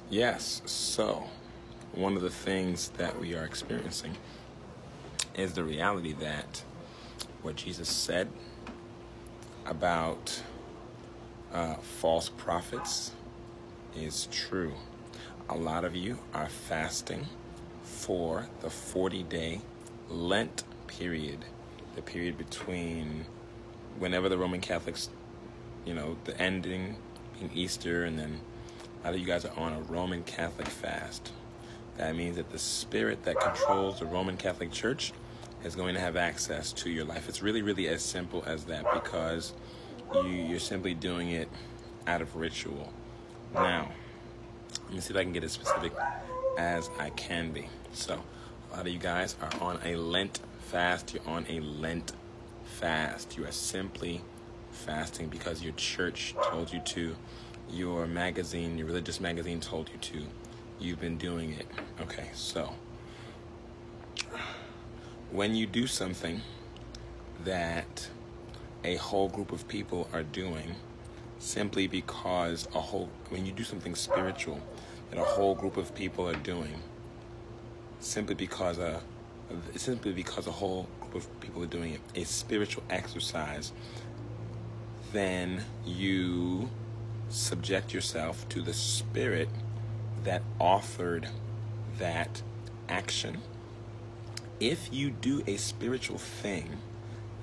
Yes, so one of the things that we are experiencing is the reality that what Jesus said about false prophets is true. A lot of you are fasting for the 40-day Lent period, the period between whenever the Roman Catholics, the ending being Easter, and then a lot of you guys are on a Roman Catholic fast. That means that the spirit that controls the Roman Catholic Church is going to have access to your life. It's really, really as simple as that, because you're simply doing it out of ritual. Now, let me see if I can get as specific as I can be. So, a lot of you guys are on a Lent fast. You're on a Lent fast. You are simply fasting because your church told you to. Your magazine, your religious magazine told you to. You've been doing it. Okay, so when you do something that a whole group of people are doing, simply because when you do something spiritual that a whole group of people are doing, simply because a whole group of people are doing it, a spiritual exercise, then you subject yourself to the spirit that authored that action. If you do a spiritual thing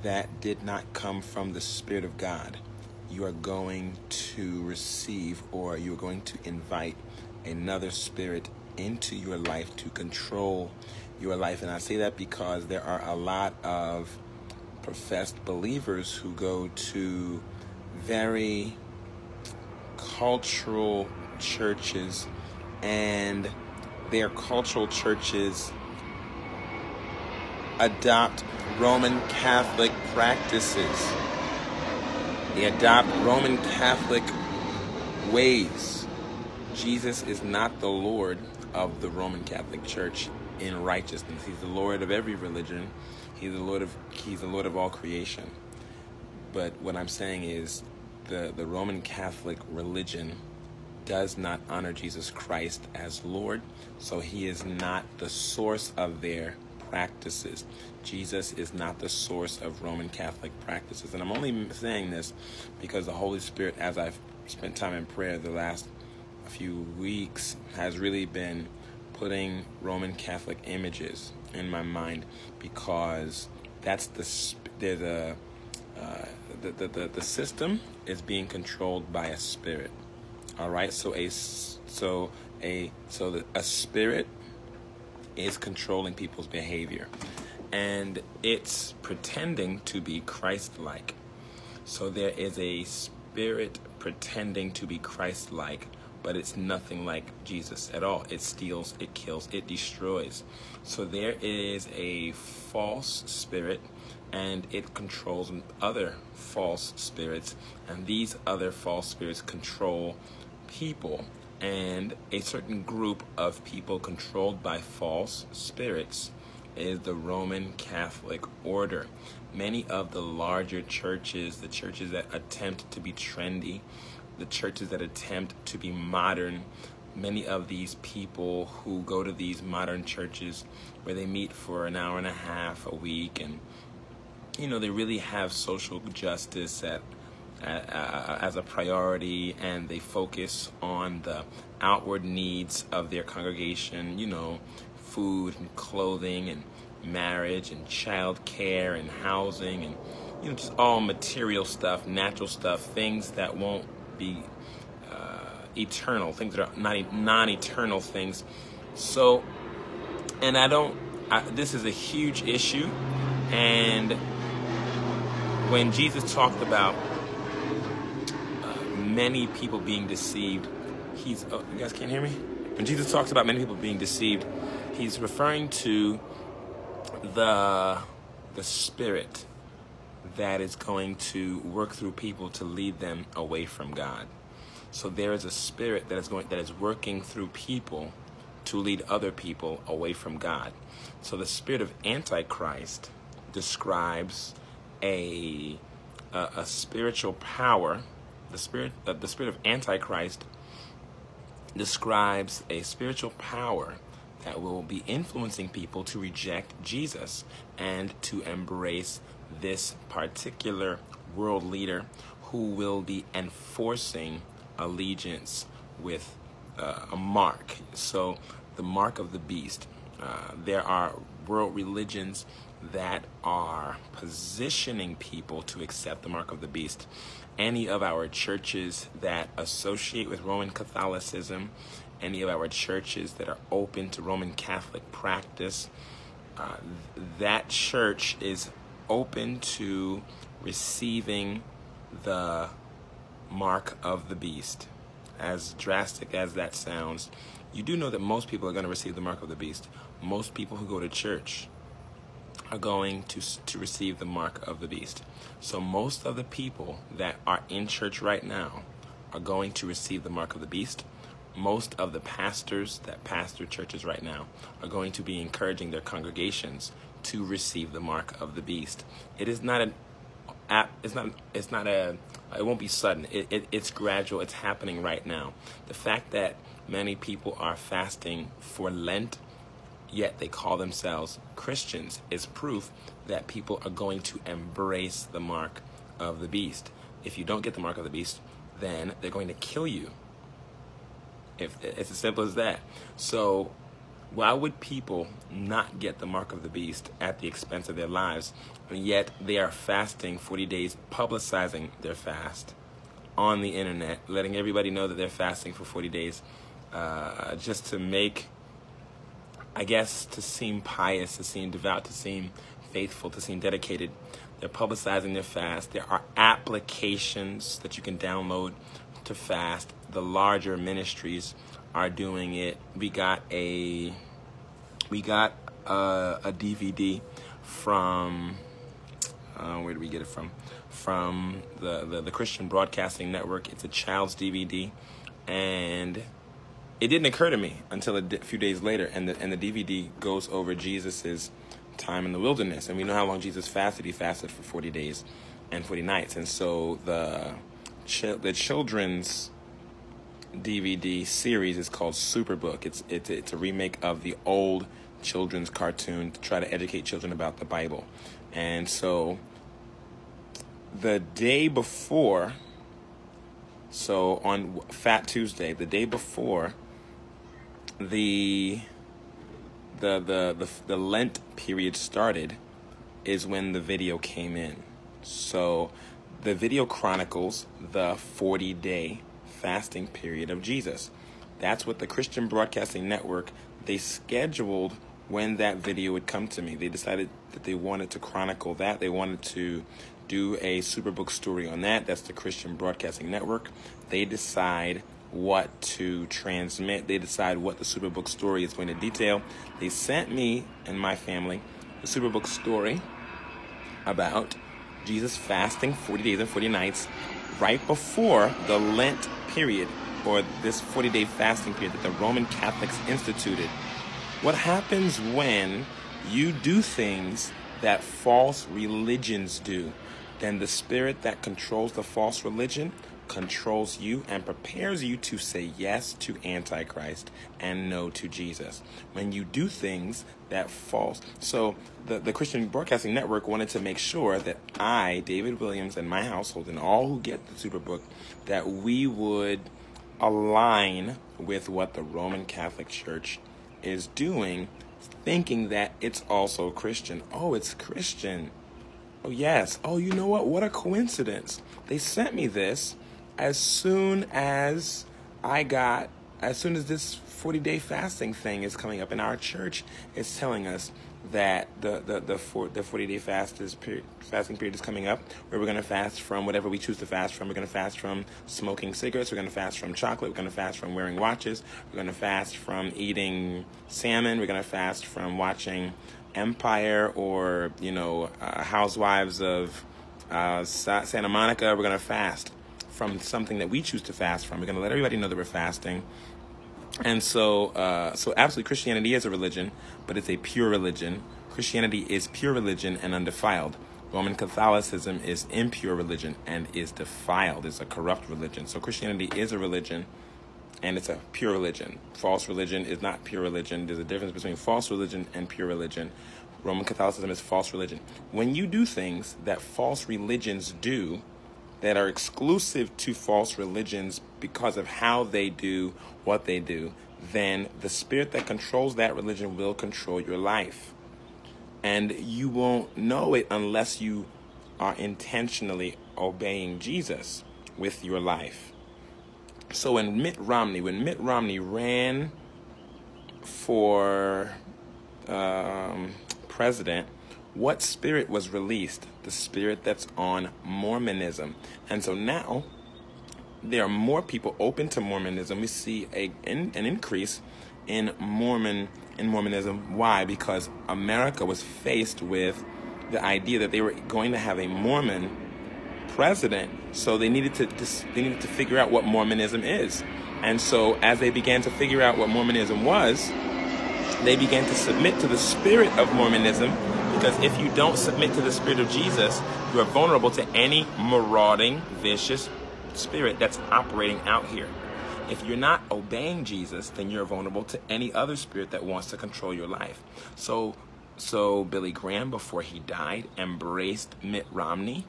that did not come from the Spirit of God, you are going to receive, or you are going to invite another spirit into your life to control your life. And I say that because there are a lot of professed believers who go to very cultural churches, and their cultural churches adopt Roman Catholic practices. They adopt Roman Catholic ways. Jesus is not the Lord of the Roman Catholic Church in righteousness. He's the Lord of every religion. He's the Lord of all creation. But what I'm saying is the Roman Catholic religion does not honor Jesus Christ as Lord, so he is not the source of their practices. Jesus is not the source of Roman Catholic practices. And I'm only saying this because the Holy Spirit, as I've spent time in prayer the last few weeks, has really been putting Roman Catholic images in my mind, because that's the system is being controlled by a spirit. All right, so a spirit is controlling people's behavior, and it's pretending to be Christ-like. So there is a spirit pretending to be Christ-like, but it's nothing like Jesus at all. It steals, it kills, it destroys. So there is a false spirit, and it controls other false spirits, and these other false spirits control people. And a certain group of people controlled by false spirits is the Roman Catholic order. Many of the larger churches, the churches that attempt to be trendy, the churches that attempt to be modern, many of these people who go to these modern churches where they meet for an hour and a half a week, and they really have social justice as a priority, and they focus on the outward needs of their congregation, food and clothing and marriage and child care and housing and just all material stuff, natural stuff, things that won't be eternal, things that are not non-eternal things. So, and this is a huge issue. And when Jesus talked about many people being deceived, you guys can't hear me? When Jesus talks about many people being deceived, he's referring to the spirit that is going to work through people to lead them away from God. So there is a spirit that is working through people to lead other people away from God. So the spirit of Antichrist describes a spiritual power. The spirit of Antichrist describes a spiritual power that will be influencing people to reject Jesus and to embrace this particular world leader who will be enforcing allegiance with a mark. So the mark of the beast. There are world religions that are positioning people to accept the mark of the beast. Any of our churches that associate with Roman Catholicism, any of our churches that are open to Roman Catholic practice, that church is open to receiving the mark of the beast. As drastic as that sounds, you do know that most people are going to receive the mark of the beast. Most people who go to church are going to receive the mark of the beast. So most of the people that are in church right now are going to receive the mark of the beast. Most of the pastors that pastor churches right now are going to be encouraging their congregations to receive the mark of the beast. It is not it won't be sudden. It's gradual. It's happening right now. The fact that many people are fasting for Lent, yet they call themselves Christians, is proof that people are going to embrace the mark of the beast. If you don't get the mark of the beast, then they're going to kill you. It's as simple as that. So why would people not get the mark of the beast at the expense of their lives, and yet they are fasting 40 days, publicizing their fast on the internet, letting everybody know that they're fasting for 40 days, just to make, I guess, to seem pious, to seem devout, to seem faithful, to seem dedicated. They're publicizing their fast. There are applications that you can download to fast. The larger ministries are doing it. We got a DVD from where did we get it from? From the Christian Broadcasting Network. It's a child's DVD, and it didn't occur to me until a few days later, and the DVD goes over Jesus's time in the wilderness, and we know how long Jesus fasted. He fasted for 40 days and 40 nights, and so the children's DVD series is called Superbook. It's a remake of the old children's cartoon to try to educate children about the Bible. And so the day before, so on Fat Tuesday, the day before the Lent period started, is when the video came in. So the video chronicles the 40-day fasting period of Jesus. That's what the Christian Broadcasting Network, they scheduled when that video would come to me. They decided that they wanted to chronicle that. They wanted to do a Superbook story on that. That's the Christian Broadcasting Network. They decide what to transmit. They decide what the Superbook story is going to detail. They sent me and my family the Superbook story about Jesus fasting 40 days and 40 nights right before the Lent period, or this 40-day fasting period that the Roman Catholics instituted. What happens when you do things that false religions do? Then the spirit that controls the false religion controls you and prepares you to say yes to Antichrist and no to Jesus. When you do things that false. So the Christian Broadcasting Network wanted to make sure that I, David Williams, and my household, and all who get the Superbook, that we would align with what the Roman Catholic Church is doing, thinking that it's also Christian. Oh, it's Christian. Oh, yes. Oh, you know what? What a coincidence. They sent me this as soon as this 40-day fasting thing is coming up in our church. It's telling us that the 40-day fasting period is coming up, where we're going to fast from whatever we choose to fast from. We're going to fast from smoking cigarettes. We're going to fast from chocolate. We're going to fast from wearing watches. We're going to fast from eating salmon. We're going to fast from watching Empire or, Housewives of Santa Monica. We're going to fast from something that we choose to fast from. We're going to let everybody know that we're fasting. And so absolutely, Christianity is a religion, but it's a pure religion. Christianity is pure religion and undefiled. Roman Catholicism is impure religion and is defiled. It's a corrupt religion. So Christianity is a religion, and it's a pure religion. False religion is not pure religion. There's a difference between false religion and pure religion. Roman Catholicism is false religion. When you do things that false religions do, that are exclusive to false religions because of how they do what they do, then the spirit that controls that religion will control your life. And you won't know it unless you are intentionally obeying Jesus with your life. So when Mitt Romney ran for president, what spirit was released? The spirit that's on Mormonism. And so now there are more people open to Mormonism. We see an increase in Mormonism. Why? Because America was faced with the idea that they were going to have a Mormon president, so they needed to figure out what Mormonism is. And so as they began to figure out what Mormonism was, they began to submit to the spirit of Mormonism, because if you don't submit to the spirit of Jesus, you are vulnerable to any marauding, vicious spirit that's operating out here. If you're not obeying Jesus, then you're vulnerable to any other spirit that wants to control your life. So Billy Graham, before he died, embraced Mitt Romney,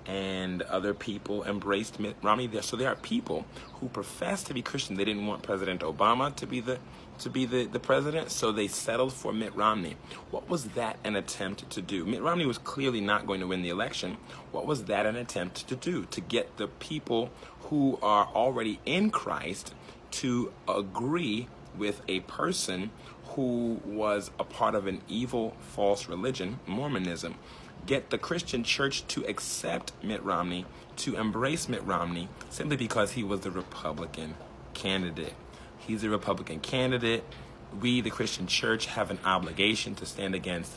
and other people embraced Mitt Romney. So there are people who profess to be Christian. They didn't want President Obama to be the president, so they settled for Mitt Romney. What was that an attempt to do? Mitt Romney was clearly not going to win the election. What was that an attempt to do? To get the people who are already in Christ to agree with a person who was a part of an evil, false religion, Mormonism. Get the Christian church to accept Mitt Romney, to embrace Mitt Romney, simply because he was the Republican candidate. He's a Republican candidate. We, the Christian church, have an obligation to stand against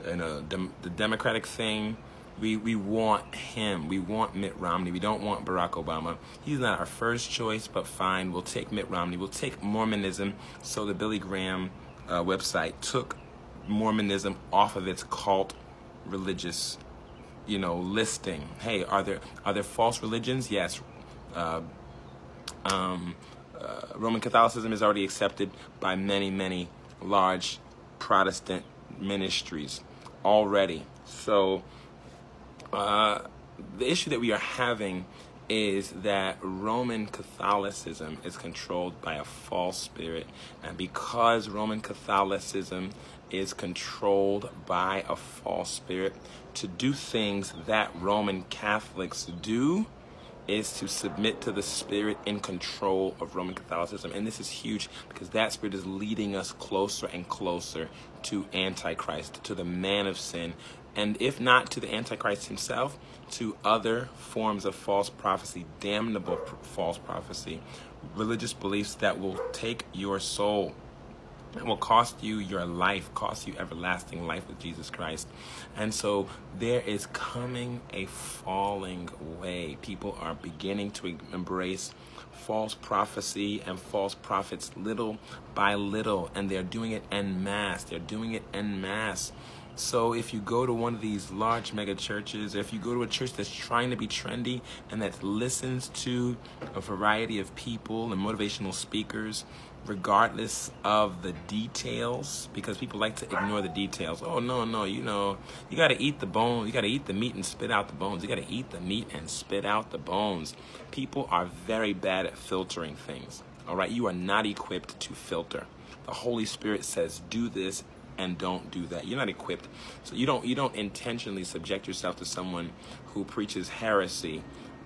the Democratic thing. We want him. We want Mitt Romney. We don't want Barack Obama. He's not our first choice, but fine. We'll take Mitt Romney. We'll take Mormonism. So the Billy Graham website took Mormonism off of its cult religious, listing. Hey, are there false religions? Yes. Roman Catholicism is already accepted by many large Protestant ministries already. So the issue that we are having is that Roman Catholicism is controlled by a false spirit, and because Roman Catholicism is controlled by a false spirit, to do things that Roman Catholics do is to submit to the spirit in control of Roman Catholicism. And this is huge, because that spirit is leading us closer and closer to Antichrist, to the man of sin, and if not to the Antichrist himself, to other forms of false prophecy, damnable false prophecy, religious beliefs that will take your soul. It will cost you your life, cost you everlasting life with Jesus Christ. And so there is coming a falling away. People are beginning to embrace false prophecy and false prophets little by little, and they're doing it en masse. They're doing it en masse. So if you go to one of these large mega churches, or if you go to a church that's trying to be trendy and that listens to a variety of people and motivational speakers, regardless of the details, because people like to ignore the details. Oh, no, you got to eat the bone. You got to eat the meat and spit out the bones. You got to eat the meat and spit out the bones. People are very bad at filtering things. All right, you are not equipped to filter. The Holy Spirit says, do this and don't do that. You're not equipped. So you don't intentionally subject yourself to someone who preaches heresy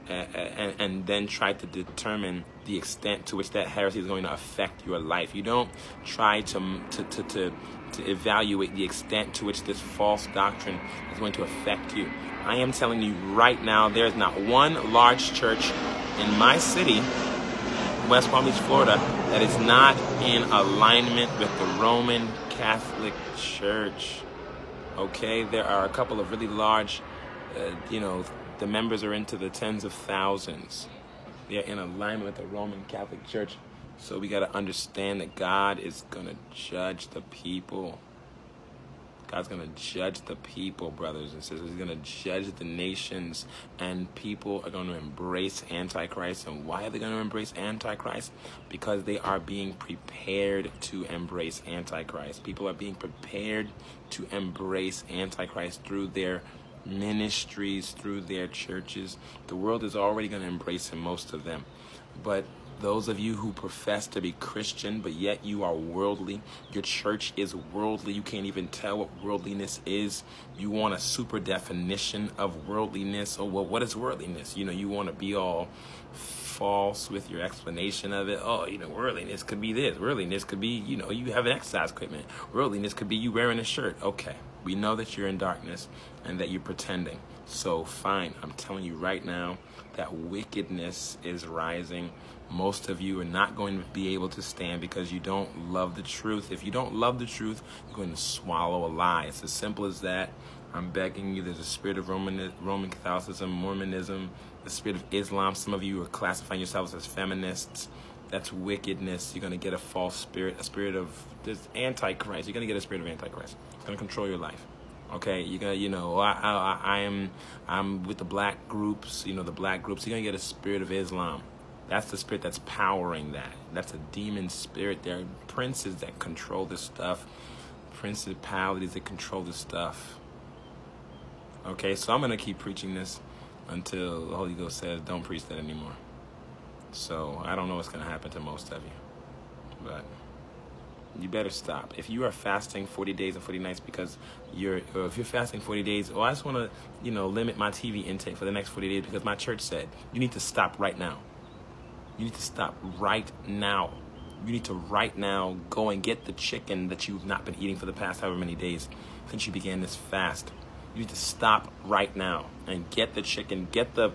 and then try to determine the extent to which that heresy is going to affect your life. You don't try to evaluate the extent to which this false doctrine is going to affect you. I am telling you right now, there is not one large church in my city, West Palm Beach, Florida, that is not in alignment with the Roman Catholic Church. Okay, there are a couple of really large, the members are into the tens of thousands. They are in alignment with the Roman Catholic Church. So we got to understand that God is going to judge the people. God's going to judge the people, brothers and sisters. He's going to judge the nations, and people are going to embrace Antichrist. And why are they going to embrace Antichrist? Because they are being prepared to embrace Antichrist. People are being prepared to embrace Antichrist through their ministries, through their churches. The world is already going to embrace him, most of them. But those of you who profess to be Christian, but yet you are worldly, your church is worldly, you can't even tell what worldliness is. You want a super definition of worldliness. Oh, well, what is worldliness? You want to be all false with your explanation of it. Oh, worldliness could be this. Worldliness could be, you have an exercise equipment. Worldliness could be you wearing a shirt. Okay, we know that you're in darkness and that you're pretending. So fine, I'm telling you right now that wickedness is rising. Most of you are not going to be able to stand because you don't love the truth. If you don't love the truth, you're going to swallow a lie. It's as simple as that. I'm begging you. There's a spirit of Roman Catholicism, Mormonism, the spirit of Islam. Some of you are classifying yourselves as feminists. That's wickedness. You're going to get a false spirit, a spirit of this Antichrist. You're going to get a spirit of Antichrist. It's going to control your life. Okay, you're gonna, I'm with the black groups. The black groups. You're gonna get a spirit of Islam. That's the spirit that's powering that. That's a demon spirit. There are princes that control this stuff, principalities that control this stuff. Okay, so I'm going to keep preaching this until the Holy Ghost says don't preach that anymore. So I don't know what's going to happen to most of you, but you better stop. If you are fasting 40 days and 40 nights because if you're fasting 40 days, I just want to, limit my TV intake for the next 40 days because my church said, you need to stop right now. You need to stop right now. You need to right now go and get the chicken that you've not been eating for the past however many days since you began this fast. You need to stop right now and get the chicken, get the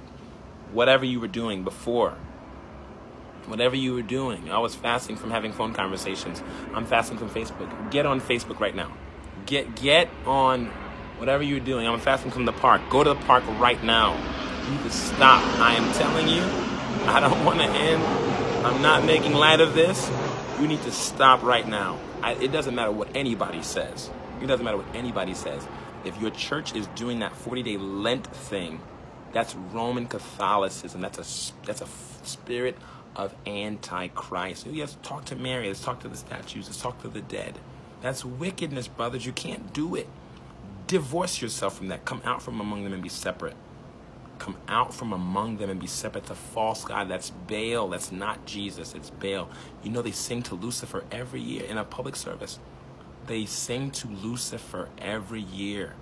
whatever you were doing before. Whatever you were doing. I was fasting from having phone conversations. I'm fasting from Facebook. Get on Facebook right now. Get on whatever you're doing. I'm fasting from the park. Go to the park right now. You need to stop. I am telling you, I don't want to end. I'm not making light of this. You need to stop right now. It doesn't matter what anybody says. It doesn't matter what anybody says. If your church is doing that 40-day Lent thing, that's Roman Catholicism. That's a spirit of Antichrist. Yes, talk to Mary. Let's talk to the statues. Let's talk to the dead. That's wickedness, brothers. You can't do it. Divorce yourself from that. Come out from among them and be separate. Come out from among them and be separate. It's a false god. That's Baal. That's not Jesus. It's Baal. They sing to Lucifer every year in a public service. They sing to Lucifer every year.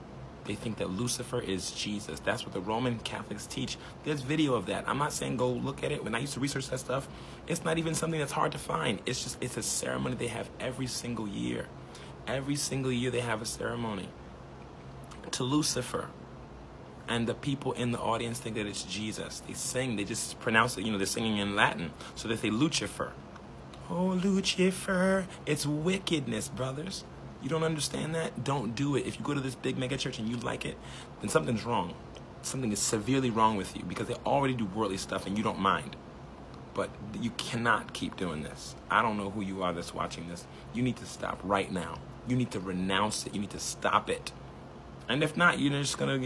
They think that Lucifer is Jesus. That's what the Roman Catholics teach. There's video of that. I'm not saying go look at it. When I used to research that stuff, it's not even something that's hard to find. It's a ceremony they have every single year. Every single year they have a ceremony to Lucifer. And the people in the audience think that it's Jesus. They sing, they just pronounce it, they're singing in Latin. So they say Lucifer. Oh, Lucifer. It's wickedness, brothers. You don't understand that? Don't do it. If you go to this big mega church and you like it, then something's wrong. Something is severely wrong with you because they already do worldly stuff and you don't mind. But you cannot keep doing this. I don't know who you are that's watching this. You need to stop right now. You need to renounce it. You need to stop it. And if not, this is gonna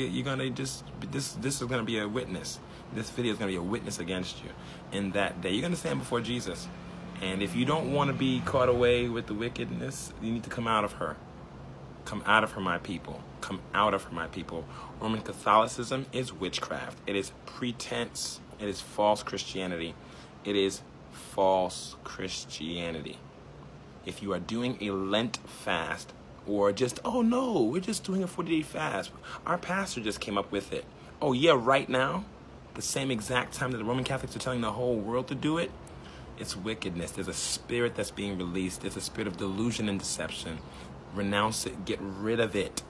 be a witness. This video is gonna be a witness against you in that day. You're gonna stand before Jesus. And if you don't want to be caught away with the wickedness, you need to come out of her. Come out of her, my people. Come out of her, my people. Roman Catholicism is witchcraft. It is pretense. It is false Christianity. It is false Christianity. If you are doing a Lent fast, or just, oh no, we're just doing a 40-day fast. Our pastor just came up with it. Oh yeah, right now, the same exact time that the Roman Catholics are telling the whole world to do it, it's wickedness. There's a spirit that's being released. There's a spirit of delusion and deception. Renounce it. Get rid of it.